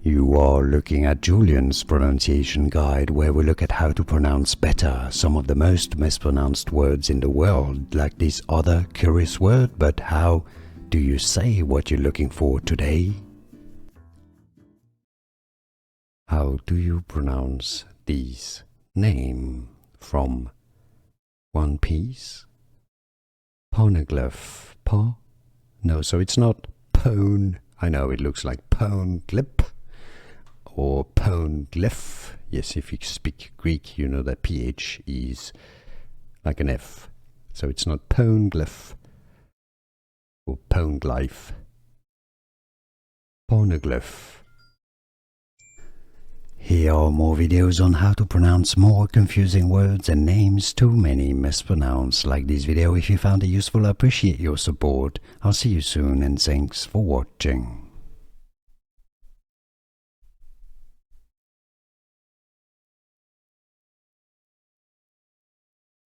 You are looking at Julian's pronunciation guide, where we look at how to pronounce better some of the most mispronounced words in the world, like this other curious word. But how do you say what you're looking for today? How do you pronounce this name from One Piece? Poneglyph. No, so it's not pone. I know it looks like Poneglyph or Poneglyph. Yes, if you speak Greek, you know that PH is like an F. So it's not Poneglyph or Poneglyph. Poneglyph. Here are more videos on how to pronounce more confusing words and names too many mispronounced. Like this video if you found it useful. I appreciate your support. I'll see you soon and thanks for watching.